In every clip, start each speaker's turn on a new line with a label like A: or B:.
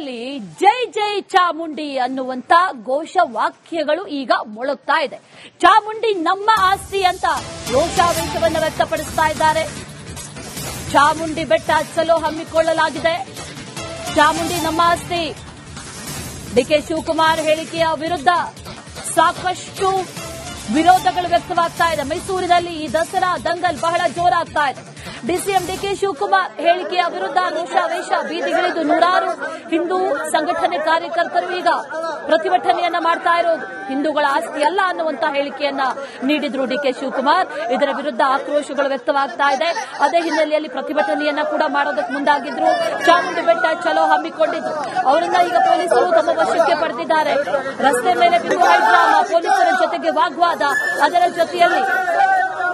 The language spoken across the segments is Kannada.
A: ಮೈಸೂರಿನಲ್ಲಿ ಜೈ ಜೈ ಚಾಮುಂಡಿ ಅನ್ನುವಂತ ಘೋಷವಾಕ್ಯಗಳು ಈಗ ಮೊಳಗ್ತಾ ಇದೆ. ಚಾಮುಂಡಿ ನಮ್ಮ ಆಸ್ತಿ ಅಂತ ರೋಷಾವೇಶವನ್ನು ವ್ಯಕ್ತಪಡಿಸ್ತಾ ಇದ್ದಾರೆ. ಚಾಮುಂಡಿ ಬೆಟ್ಟ ಹಚ್ಚಲು ಹಮ್ಮಿಕೊಳ್ಳಲಾಗಿದೆ. ಚಾಮುಂಡಿ ನಮ್ಮ ಆಸ್ತಿ. ಡಿಕೆ ಶಿವಕುಮಾರ್ ಹೇಳಿಕೆಯ ವಿರುದ್ಧ ಸಾಕಷ್ಟು ವಿರೋಧಗಳು ವ್ಯಕ್ತವಾಗ್ತಾ ಇದೆ. ಮೈಸೂರಿನಲ್ಲಿ ಈ ದಸರಾ ದಂಗಲ್ ಬಹಳ ಜೋರಾಗ್ತಾ ಇದೆ. ಡಿಸಿಎಂ ಡಿಕೆ ಶಿವಕುಮಾರ್ ಹೇಳಿಕೆಯ ವಿರುದ್ಧ ರೋಷಾವೇಶ ಬೀದಿಗಿಳಿದು ನೂರಾರು ಹಿಂದೂ ಸಂಘಟನೆ ಕಾರ್ಯಕರ್ತರು ಈಗ ಪ್ರತಿಭಟನೆಯನ್ನ ಮಾಡ್ತಾ ಇರೋದು. ಹಿಂದೂಗಳ ಆಸ್ತಿ ಅಲ್ಲ ಅನ್ನುವಂತ ಹೇಳಿಕೆಯನ್ನ ನೀಡಿದ್ರು ಡಿಕೆ ಶಿವಕುಮಾರ್. ಇದರ ವಿರುದ್ಧ ಆಕ್ರೋಶಗಳು ವ್ಯಕ್ತವಾಗ್ತಾ ಇದೆ. ಅದೇ ಹಿನ್ನೆಲೆಯಲ್ಲಿ ಪ್ರತಿಭಟನೆಯನ್ನ ಕೂಡ ಮಾಡೋದಕ್ಕೆ ಮುಂದಾಗಿದ್ರು. ಚಾಮುಂಡಿ ಬೆಟ್ಟ ಚಲೋ ಹಮ್ಮಿಕೊಂಡಿದ್ರು. ಅವರನ್ನ ಈಗ ಪೊಲೀಸರು ತಮ್ಮ ವಶಕ್ಕೆ ಪಡೆದಿದ್ದಾರೆ. ರಸ್ತೆ ಮೇಲೆ ಬಿಂದು ಹೈಡ್ರಾಮಾ, ಪೊಲೀಸರ ಜೊತೆಗೆ ವಾಗ್ವಾದ, ಅದರ ಜೊತೆಯಲ್ಲಿ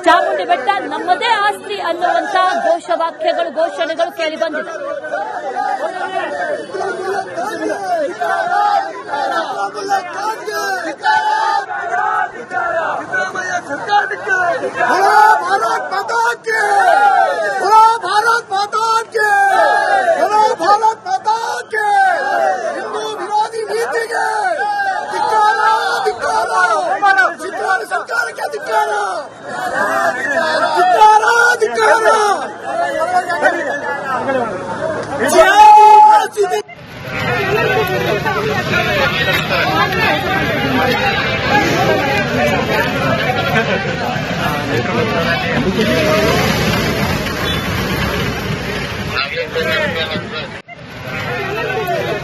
A: ಚಾಮುಂಡಿ ಬೆಟ್ಟ ನಮ್ಮದೇ ಆಸ್ತಿ ಅನ್ನುವಂತ ಘೋಷವಾಕ್ಯಗಳು, ಘೋಷಣೆಗಳು ಕೇಳಿ ಬಂದಿದೆ.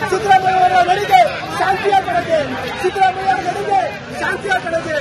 B: ಸಿದ್ದರಾಮಯ್ಯ ನಡೆಗೆ ಶಾಂತಿಯ ಕಡೆಗೆ, ಸಿದ್ದರಾಮಯ್ಯ ನಡೆಗೆ ಶಾಂತಿಯ ಕಡೆಗೆ.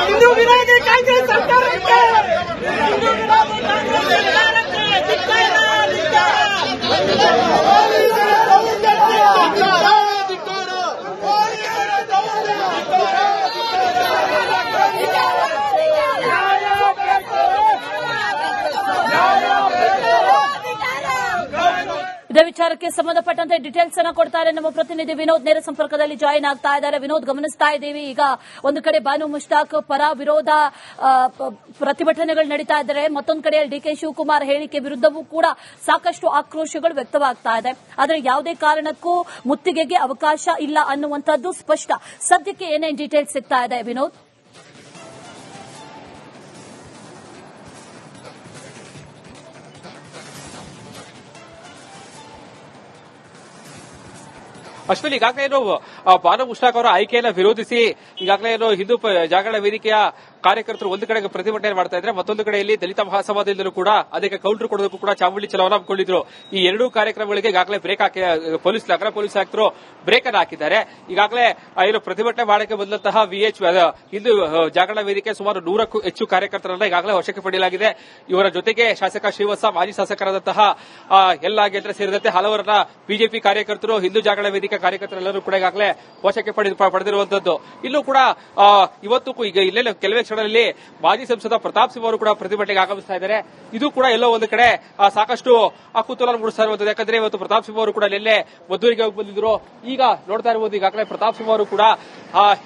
B: ಹಿಂದೂ ವಿರೋಧಿ ಕಾಂಗ್ರೆಸ್ ಸರ್ಕಾರಕ್ಕೆ, ಹಿಂದೂ ವಿರೋಧಿ ಕಾಂಗ್ರೆಸ್
A: ಇದೇ ವಿಚಾರಕ್ಕೆ ಸಂಬಂಧಪಟ್ಟಂತೆ ಡೀಟೇಲ್ಸ್ ಅನ್ನು ಕೊಡ್ತಾರೆ ನಮ್ಮ ಪ್ರತಿನಿಧಿ ವಿನೋದ್. ನೇರ ಸಂಪರ್ಕದಲ್ಲಿ ಜಾಯಿನ್ ಆಗ್ತಾ ಇದ್ದಾರೆ. ವಿನೋದ್, ಗಮನಿಸ್ತಾ ಇದ್ದೀವಿ ಈಗ ಒಂದು ಕಡೆ ಬಾನು ಮುಷ್ತಾಕ್ ಪರ ವಿರೋಧ ಪ್ರತಿಭಟನೆಗಳು ನಡೀತಾ ಇದ್ದಾರೆ. ಮತ್ತೊಂದು ಕಡೆ ಡಿಕೆ ಶಿವಕುಮಾರ್ ಹೇಳಿಕೆ ವಿರುದ್ಧವೂ ಕೂಡ ಸಾಕಷ್ಟು ಆಕ್ರೋಶಗಳು ವ್ಯಕ್ತವಾಗ್ತಾ ಇದೆ. ಆದರೆ ಯಾವುದೇ ಕಾರಣಕ್ಕೂ ಮುತ್ತಿಗೆಗೆ ಅವಕಾಶ ಇಲ್ಲ ಅನ್ನುವಂಥದ್ದು ಸ್ಪಷ್ಟ. ಸದ್ಯಕ್ಕೆ ಏನೇನು ಡೀಟೇಲ್ಸ್ ಸಿಗ್ತಾ ಇದೆ ವಿನೋದ್?
C: ಅಶ್ವಿನಿ, ಈಗಾಗಲೇ ಏನು ಬಾನು ಮುಷ್ತಾಕ್ ಅವರ ಆಯ್ಕೆಯನ್ನು ವಿರೋಧಿಸಿ ಈಗಾಗಲೇ ಏನು ಹಿಂದೂ ಜಾಗರಣ ವೇದಿಕೆಯ ಕಾರ್ಯಕರ್ತರು ಒಂದು ಕಡೆ ಪ್ರತಿಭಟನೆ ಮಾಡ್ತಾ ಇದ್ರೆ, ಮತ್ತೊಂದು ಕಡೆಯಲ್ಲಿ ದಲಿತ ಮಹಾಸಭಾದಿಂದಲೂ ಕೂಡ ಅದಕ್ಕೆ ಕೌಂಟರ್ ಕೊಡೋದಕ್ಕೂ ಕೂಡ ಚಾಮುಂಡಿ ಚಲೋವನ್ನು ಹಮ್ಮಿಕೊಂಡಿದ್ರು. ಈ ಎರಡೂ ಕಾರ್ಯಕ್ರಮಗಳಿಗೆ ಈಗಾಗಲೇ ಬ್ರೇಕ್ ಹಾಕಿ ನಗರ ಪೊಲೀಸ್ ಆಯುಕ್ತರು ಬ್ರೇಕ್ ಅನ್ನು ಹಾಕಿದ್ದಾರೆ. ಈಗಾಗಲೇ ಏನು ಪ್ರತಿಭಟನೆ ಮಾಡಕ್ಕೆ ಬಂದಂತಹ ಹಿಂದೂ ಜಾಗರಣ ವೇದಿಕೆ ಸುಮಾರು 100ಕ್ಕೂ ಹೆಚ್ಚು ಕಾರ್ಯಕರ್ತರನ್ನ ಈಗಾಗಲೇ ವಶಕ್ಕೆ ಪಡೆಯಲಾಗಿದೆ. ಇವರ ಜೊತೆಗೆ ಶಾಸಕ ಶ್ರೀವತ್ಸ, ಮಾಜಿ ಶಾಸಕರಾದಂತಹ ಎಲ್ಲ ಗೆದ್ರೆ ಸೇರಿದಂತೆ ಹಲವರನ್ನ ಬಿಜೆಪಿ ಕಾರ್ಯಕರ್ತರು, ಹಿಂದೂ ಜಾಗರಣ ವೇದಿಕೆ ಕಾರ್ಯಕರ್ತರೆಲ್ಲರೂ ಕೂಡ ಈಗಾಗಲೇ ವಶಕ್ಕೆ ಪಡೆದಿರುವಂತದ್ದು. ಇಲ್ಲೂ ಕೂಡ ಇವತ್ತು ಈಗ ಇಲ್ಲೇ ಕೆಲವೇ ಕ್ಷಣದಲ್ಲಿ ಮಾಜಿ ಸಂಸದ ಪ್ರತಾಪ್ ಸಿಂಹ ಅವರು ಕೂಡ ಪ್ರತಿಭಟನೆಗೆ ಆಗಮಿಸ್ತಾ ಇದ್ದಾರೆ. ಇದು ಕೂಡ ಎಲ್ಲೋ ಒಂದು ಕಡೆ ಸಾಕಷ್ಟು ಕುತೂಹಲ ಮೂಡಿಸ್ತಾ ಇರುವಂತದ್ದು. ಯಾಕಂದ್ರೆ ಇವತ್ತು ಪ್ರತಾಪ್ ಸಿಂಹ ಅವರು ಕೂಡ ನಿನ್ನೆ ಮದ್ದೂರಿಗೆ ಹೋಗಿ ಬಂದಿದ್ರು. ಈಗ ನೋಡ್ತಾ ಇರಬಹುದು ಈಗಾಗಲೇ ಪ್ರತಾಪ್ ಸಿಂಹ ಅವರು ಕೂಡ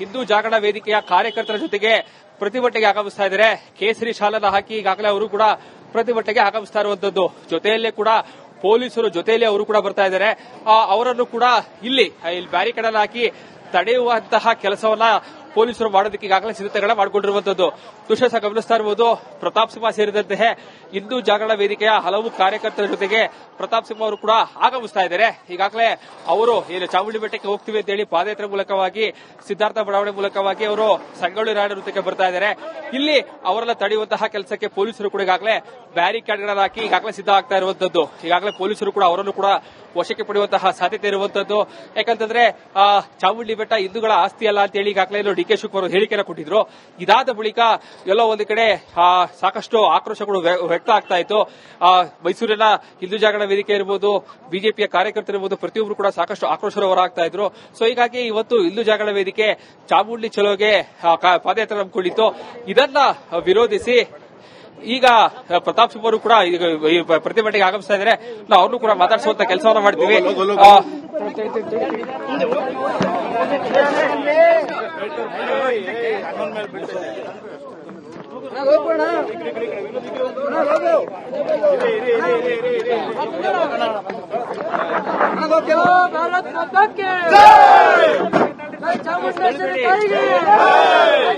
C: ಹಿಂದೂ ಜಾಗರಣ ವೇದಿಕೆಯ ಕಾರ್ಯಕರ್ತರ ಜೊತೆಗೆ ಪ್ರತಿಭಟನೆಗೆ ಆಗಮಿಸ್ತಾ ಇದ್ದಾರೆ. ಕೇಸರಿ ಶಾಲನ್ನು ಹಾಕಿ ಈಗಾಗಲೇ ಅವರು ಕೂಡ ಪ್ರತಿಭಟನೆಗೆ ಆಗಮಿಸ್ತಾ ಇರುವಂತದ್ದು. ಜೊತೆಯಲ್ಲೇ ಕೂಡ ಪೊಲೀಸರು ಜೊತೆಯಲ್ಲಿ ಅವರು ಕೂಡ ಬರ್ತಾ ಇದ್ದಾರೆ. ಅವರನ್ನು ಕೂಡ ಇಲ್ಲಿ ಬ್ಯಾರಿಕೇಡ್ ಅನ್ನು ಹಾಕಿ ತಡೆಯುವಂತಹ ಕೆಲಸವನ್ನ ಪೊಲೀಸರು ಮಾಡೋದಕ್ಕೆ ಈಗಾಗಲೇ ಸಿದ್ಧತೆಗಳನ್ನ ಮಾಡಿಕೊಂಡಿರುವಂತದ್ದು. ದೃಶ್ಯ ಗಮನಿಸ್ತಾ ಇರಬಹುದು. ಪ್ರತಾಪ್ ಸಿಂಹ ಸೇರಿದಂತೆ ಹಿಂದೂ ಜಾಗರಣ ವೇದಿಕೆಯ ಹಲವು ಕಾರ್ಯಕರ್ತರ ಜೊತೆಗೆ ಪ್ರತಾಪ್ ಸಿಂಹ ಅವರು ಕೂಡ ಆಗಮಿಸ್ತಾ ಇದ್ದಾರೆ. ಈಗಾಗಲೇ ಅವರು ಏನು ಚಾಮುಂಡಿ ಬೆಟ್ಟಕ್ಕೆ ಹೋಗ್ತೀವಿ ಅಂತ ಹೇಳಿ ಪಾದಯಾತ್ರೆ ಮೂಲಕವಾಗಿ ಸಿದ್ಧಾರ್ಥ ಬಡಾವಣೆ ಮೂಲಕವಾಗಿ ಅವರು ಸಂಗೊಳ್ಳಿ ರಾಯಣ್ಣ ವೃತ್ತಕ್ಕೆ ಬರ್ತಾ ಇದ್ದಾರೆ. ಇಲ್ಲಿ ಅವರೆಲ್ಲ ತಡೆಯುವಂತಹ ಕೆಲಸಕ್ಕೆ ಪೊಲೀಸರು ಕೂಡ ಈಗಾಗಲೇ ಬ್ಯಾರಿಕೇಡ್ಗಳನ್ನು ಹಾಕಿ ಈಗಾಗಲೇ ಸಿದ್ಧ ಆಗ್ತಾ ಇರುವಂತದ್ದು. ಈಗಾಗಲೇ ಪೊಲೀಸರು ಕೂಡ ಅವರನ್ನು ಕೂಡ ವಶಕ್ಕೆ ಪಡೆಯುವಂತಹ ಸಾಧ್ಯತೆ ಇರುವಂತದ್ದು. ಯಾಕಂತಂದ್ರೆ ಚಾಮುಂಡಿ ಬೆಟ್ಟ ಹಿಂದೂಗಳ ಆಸ್ತಿ ಅಲ್ಲ ಅಂತ ಹೇಳಿ ಈಗಾಗಲೇ ಡಿ.ಕೆ. ಶಿವಕುಮಾರ್ ಹೇಳಿಕೆಯನ್ನು ಕೊಟ್ಟಿದ್ರು. ಇದಾದ ಬಳಿಕ ಎಲ್ಲೋ ಒಂದು ಕಡೆ ಸಾಕಷ್ಟು ಆಕ್ರೋಶಗಳು ವ್ಯಕ್ತ ಆಗ್ತಾ ಇತ್ತು. ಮೈಸೂರಿನ ಹಿಂದೂ ಜಾಗರಣ ವೇದಿಕೆ ಇರಬಹುದು, ಬಿಜೆಪಿಯ ಕಾರ್ಯಕರ್ತರು ಇರಬಹುದು, ಪ್ರತಿಯೊಬ್ಬರು ಕೂಡ ಸಾಕಷ್ಟು ಆಕ್ರೋಶ ಹೊರಹಾಗ್ತಾ ಇದ್ರು. ಸೊ ಹೀಗಾಗಿ ಇವತ್ತು ಹಿಂದೂ ಜಾಗರಣ ವೇದಿಕೆ ಚಾಮುಂಡಿ ಚಲೋಗೆ ಪಾದಯಾತ್ರೆ ಹಮ್ಮಿಕೊಂಡಿತ್ತು. ಇದನ್ನ ವಿರೋಧಿಸಿ ಈಗ ಪ್ರತಾಪ್ ಸಿಂಹ ಅವರು ಕೂಡ ಪ್ರತಿಭಟನೆಗೆ ಆಗಮಿಸ್ತಾ ಇದ್ದಾರೆ. ನಾವು ಅವ್ರನ್ನು ಕೂಡ ಮಾತಾಡಿಸುವಂತ ಕೆಲಸವನ್ನ ಮಾಡ್ತೀವಿ.
B: ಚಾಮುಂಡೇಶ್ವರಿ ತಾಯಿಗೆ,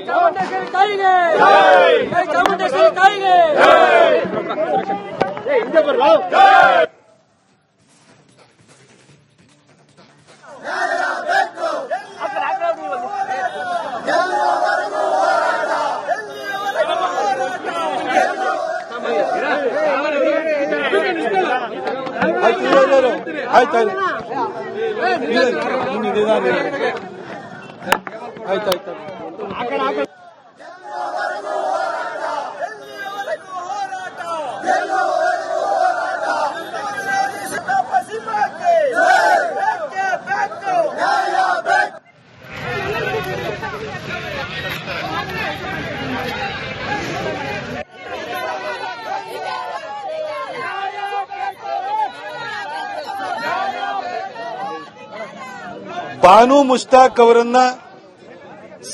B: ಚಾಮುಂಡೇಶ್ವರಿ ತಾಯಿಗೆ, ಚಾಮುಂಡೇಶ್ವರಿ ತಾಯಿಗೆ. ಆಯ್ತಾಯ್ತು.
D: ಬಾನು ಮುಷ್ತಾಕ್ ಅವರನ್ನ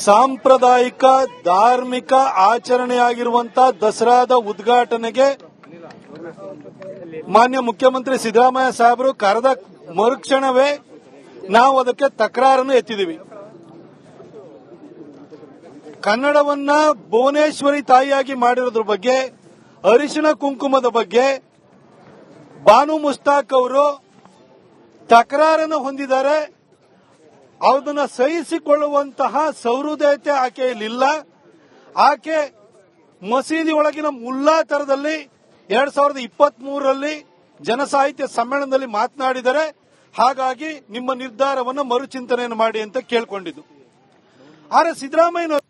D: ಸಾಂಪ್ರದಾಯಿಕ ಧಾರ್ಮಿಕ ಆಚರಣೆಯಾಗಿರುವಂತಹ ದಸರಾದ ಉದ್ಘಾಟನೆಗೆ ಮಾನ್ಯ ಮುಖ್ಯಮಂತ್ರಿ ಸಿದ್ದರಾಮಯ್ಯ ಸಾಹೇಬರು ಕರೆದ ಮರುಕ್ಷಣವೇ ನಾವು ಅದಕ್ಕೆ ತಕರಾರನ್ನು ಎತ್ತಿದ್ದೀವಿ. ಕನ್ನಡವನ್ನ ಭುವನೇಶ್ವರಿ ತಾಯಿಯಾಗಿ ಮಾಡಿರೋದ್ರ ಬಗ್ಗೆ, ಅರಿಶಿಣ ಕುಂಕುಮದ ಬಗ್ಗೆ ಬಾನು ಮುಷ್ತಾಕ್ ಅವರು ತಕರಾರನ್ನು ಹೊಂದಿದ್ದಾರೆ. ಅದನ್ನು ಸಹಿಸಿಕೊಳ್ಳುವಂತಹ ಸಹೃದಯತೆ ಆಕೆಯಲ್ಲಿಲ್ಲ. ಆಕೆ ಮಸೀದಿ ಒಳಗಿನ ಮುಲ್ಲಾ ತರದಲ್ಲಿ 2023ರಲ್ಲಿ ಜನಸಾಹಿತ್ಯ ಸಮ್ಮೇಳನದಲ್ಲಿ ಮಾತನಾಡಿದರೆ, ಹಾಗಾಗಿ ನಿಮ್ಮ ನಿರ್ಧಾರವನ್ನು ಮರುಚಿಂತನೆಯನ್ನು ಮಾಡಿ ಅಂತ ಕೇಳ್ಕೊಂಡಿದ್ದು. ಆದರೆ ಸಿದ್ದರಾಮಯ್ಯ